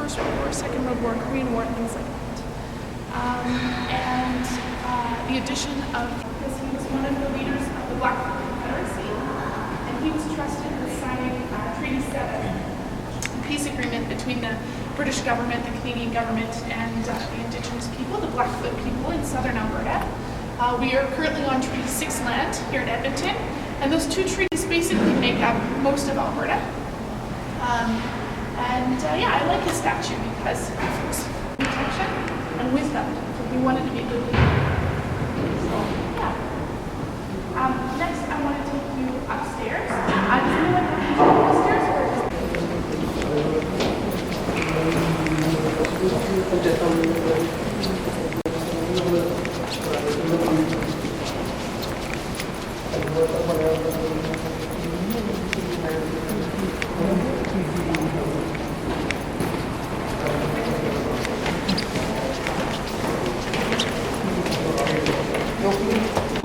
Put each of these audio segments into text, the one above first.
First World War, Second World War, Korean War, things like that. And the addition of, because he was one of the leaders of the Blackfoot Confederacy, and he was trusted with signing Treaty 7, a peace agreement between the British government, the Canadian government, and the Indigenous people, the Blackfoot people in southern Alberta. We are currently on Treaty 6 land here in Edmonton, and those two treaties basically make up most of Alberta. Yeah, I like his statue because it was protection and wisdom. So he wanted to be a good leader. So, yeah. Next, I want to take you upstairs. Does anyone have to go upstairs?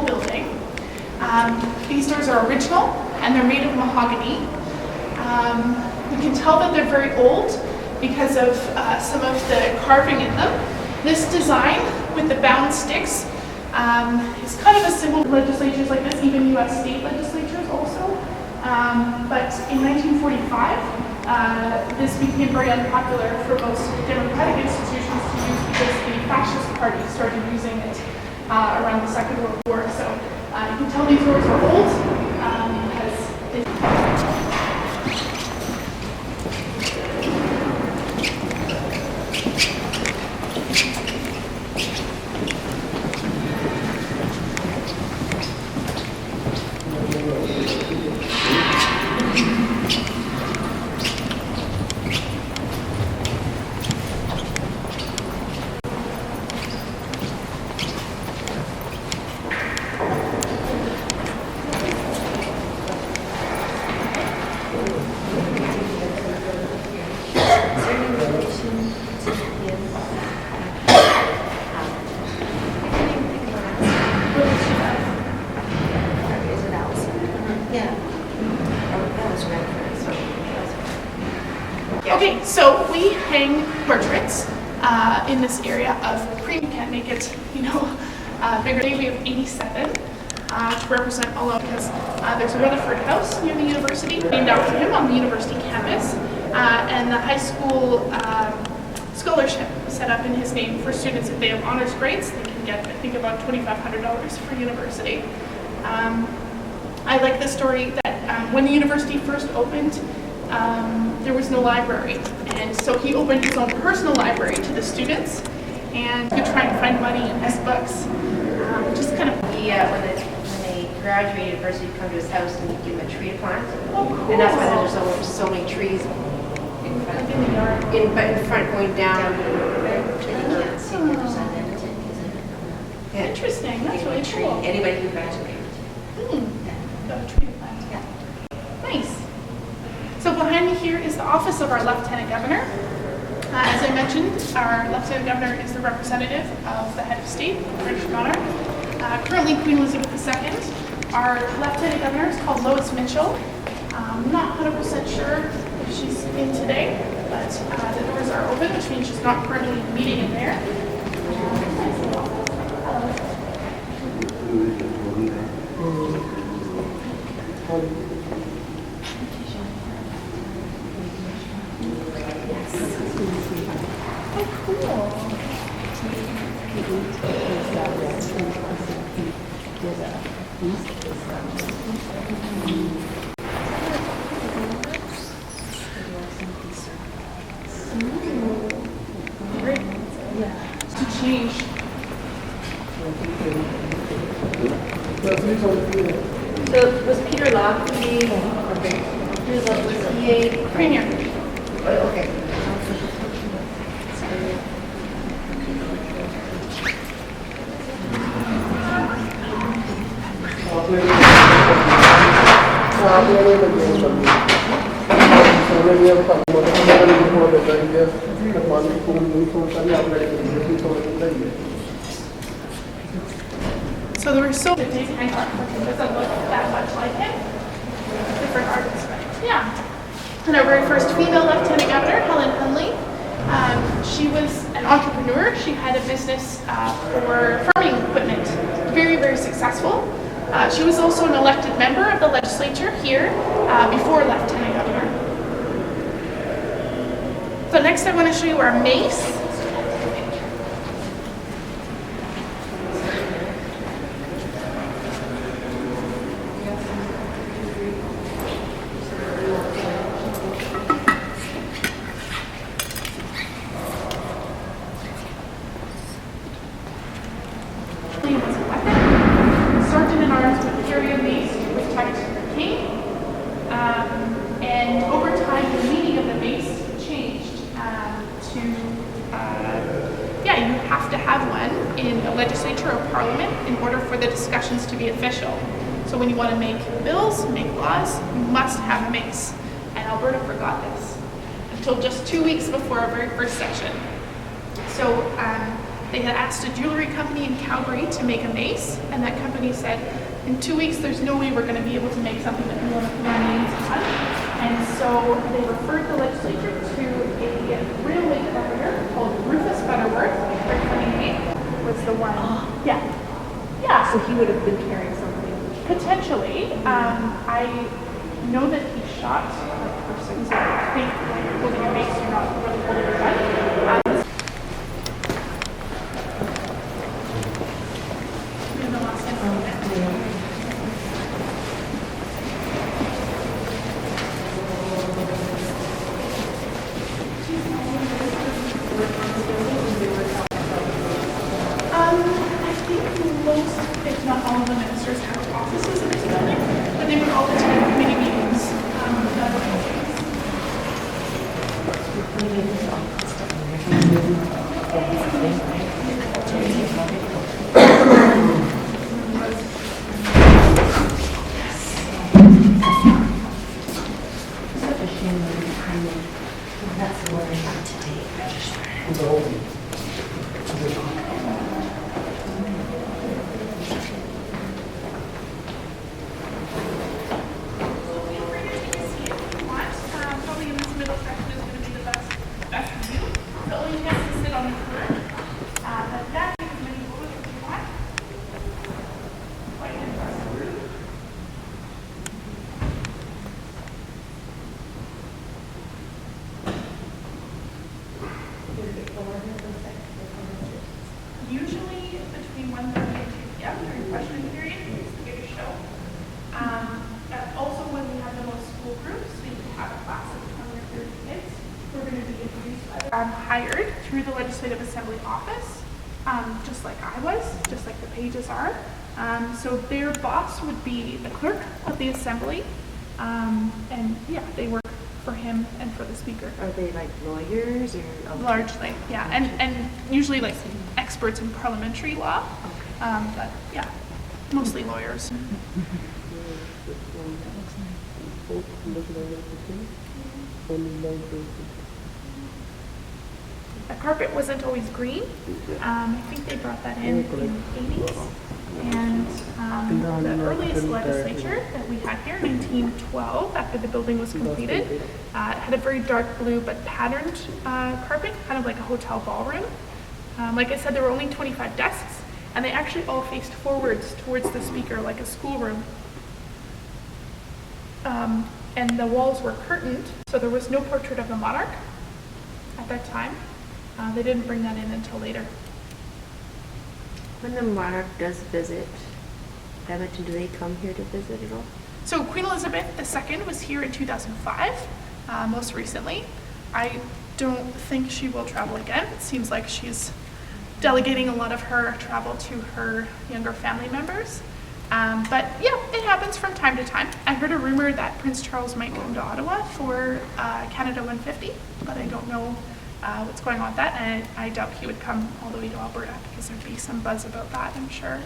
Building. These doors are original and they're made of mahogany. You can tell that they're very old because of some of the carving in them. This design with the bound sticks is kind of a symbol of legislatures like this, even U.S. state legislatures also. But in 1945, this became very unpopular for most democratic institutions to use because the fascist party started using it around the Second World War. So you can tell these doors are old because Okay, so we hang portraits in this area of premium. Can't make it, bigger. Today we have 87 to represent all of, because there's a Rutherford House near the university named after him on the university campus, and the high school scholarship set up in his name for students. If they have honors grades, they can get, I think, about $2,500 for university. I like the story that when the university first opened, there was no library, and so he opened his own personal library to the students, and he would try and find money in his books, just kind of. When they graduate university, he'd come to his house and he'd give him a tree to plant. Oh, cool. And that's why there's so many trees in front, in the yard. in front going down. Interesting. That's really cool. Anybody who graduated. Got a tree to plant. Yeah. Nice. So behind me here is the office of our Lieutenant Governor. As I mentioned, our Lieutenant Governor is the representative of the head of state, the British monarch. Currently Queen Elizabeth II. Our Lieutenant Governor is called Lois Mitchell. I'm not 100% sure if she's in today, but the doors are open, which means she's not currently meeting in there. To change. So was Peter Lockley, was he a Premier. okay. So there were so many days hang artwork. It doesn't look that much like him. Different artists, but yeah. And our very first female Lieutenant Governor, Helen Hunley. She was an entrepreneur. She had a business for farming equipment, very, very successful. She was also an elected member of the legislature here before Lieutenant Governor. So next I want to show you our mace. And over time, the meaning of the mace changed you have to have one in a legislature or parliament in order for the discussions to be official. So when you want to make bills, make laws, you must have a mace. And Alberta forgot this until just 2 weeks before our very first session. So they had asked a jewelry company in Calgary to make a mace, and that company said, in 2 weeks, there's no way we're going to be able to make something that we want to put our names on. And so they referred the legislature to a railway governor called Rufus Butterworth. Very funny name. Was the one. Yeah. Yeah. So he would have been carrying something. Potentially. I know that he shot a person, so I think when you're holding a mace, you're not really holding a gun. If not all of the ministers have offices in this building, but they would all attend committee meetings with other That's the word up to date. Usually between 1:30 and 2 p.m. during freshman period, it's the biggest show. Also when we have the most school groups, we have a class of 20 or 30 kids. We're going to be introduced hired through the Legislative Assembly office, just like I was, just like the pages are. So their boss would be the clerk of the assembly, and yeah, they work for him and for the speaker. Are they like lawyers or? Largely, yeah, and usually like experts in parliamentary law, but yeah, mostly lawyers. The carpet wasn't always green. I think they brought that in the 80s. And the earliest legislature that we had here, 1912, after the building was completed, had a very dark blue but patterned carpet, kind of like a hotel ballroom. Like I said, there were only 25 desks, and they actually all faced forwards towards the speaker like a schoolroom. And the walls were curtained, so there was no portrait of the monarch at that time. They didn't bring that in until later. When the monarch does visit Edmonton, do they come here to visit at all? So Queen Elizabeth II was here in 2005, most recently. I don't think she will travel again. It seems like she's delegating a lot of her travel to her younger family members. But yeah, it happens from time to time. I heard a rumor that Prince Charles might come to Ottawa for Canada 150, but I don't know what's going on with that, and I doubt he would come all the way to Alberta because there'd be some buzz about that, I'm sure.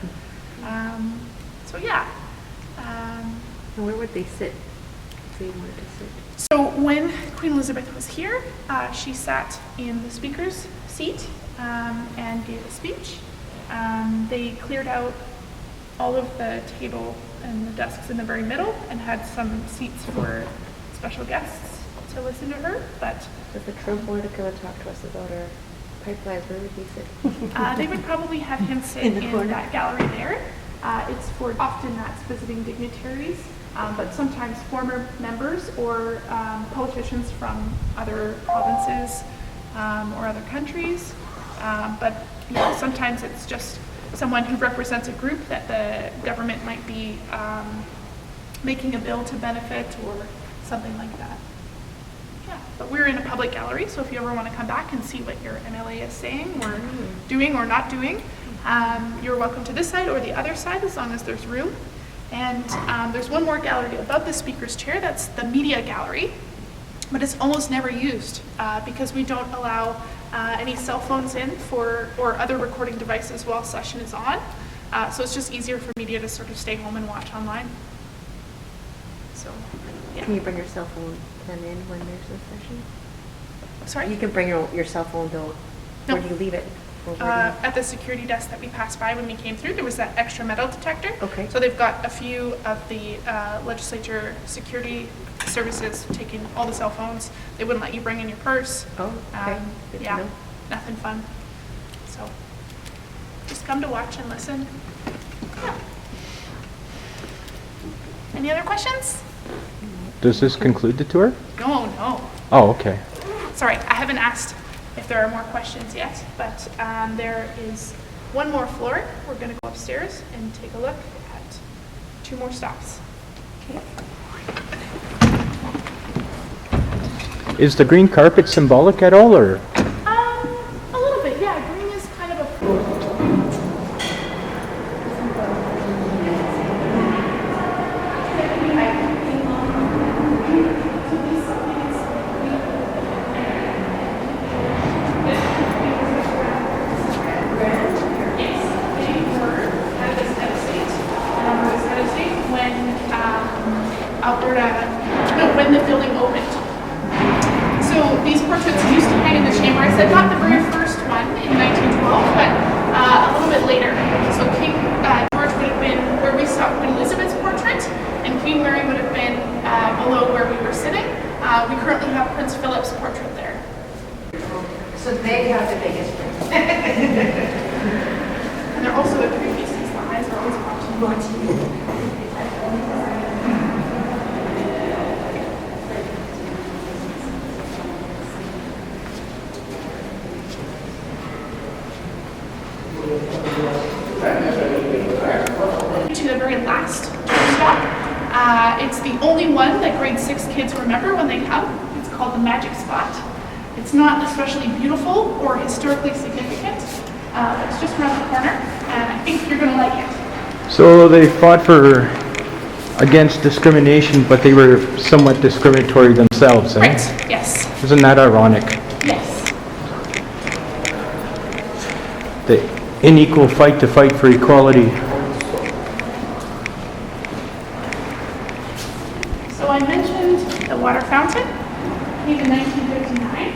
So yeah. And where would they sit if they wanted to sit? So when Queen Elizabeth was here, she sat in the speaker's seat and gave a speech. They cleared out all of the table and the desks in the very middle and had some seats for special guests to listen to her, but If the Trump wanted to come and talk to us about our Pipeline, where would he sit? They would probably have him sit In the in corner. that gallery there. It's for often that's visiting dignitaries, but sometimes former members or politicians from other provinces or other countries. But sometimes it's just someone who represents a group that the government might be making a bill to benefit or something like that. Yeah, but we're in a public gallery, so if you ever want to come back and see what your MLA is saying or doing or not doing, you're welcome to this side or the other side as long as there's room. And there's one more gallery above the speaker's chair, that's the media gallery, but it's almost never used because we don't allow any cell phones in or other recording devices while session is on. So it's just easier for media to sort of stay home and watch online. So, yeah. Can you bring your cell phone then in when there's a session? Sorry? You can bring your cell phone though. No. Where do you leave it? Or where do At the security desk that we passed by when we came through, there was that extra metal detector. Okay. So they've got a few of the legislature security services taking all the cell phones. They wouldn't let you bring in your purse. Oh, okay. Good to Yeah, know. nothing fun. So just come to watch and listen. Yeah. Any other questions? Does this conclude the tour? No. Oh, okay. Sorry, I haven't asked if there are more questions yet, but there is one more floor. We're going to go upstairs and take a look at 2 more stops. Is the green carpet symbolic at all, or? A little bit, yeah. Green is kind of a... when the building opened. So these portraits used to hang in the chamber. I said not the very first one in 1912, but a little bit later. So King George would have been where we saw Queen Elizabeth's portrait, and Queen Mary would have been below where we were sitting. We currently have Prince Philip's portrait there. So they have the biggest ring. And they're also the creepiest because the eyes are always watching. To the very last stop. It's the only one that grade 6 kids remember when they come. It's called the Magic Spot. It's not especially beautiful or historically significant. It's just around the corner, and I think you're going to like it. So they fought against discrimination, but they were somewhat discriminatory themselves, eh? Right, yes. Isn't that ironic? Yes. The unequal fight to fight for equality. So I mentioned the water fountain, came in 1959.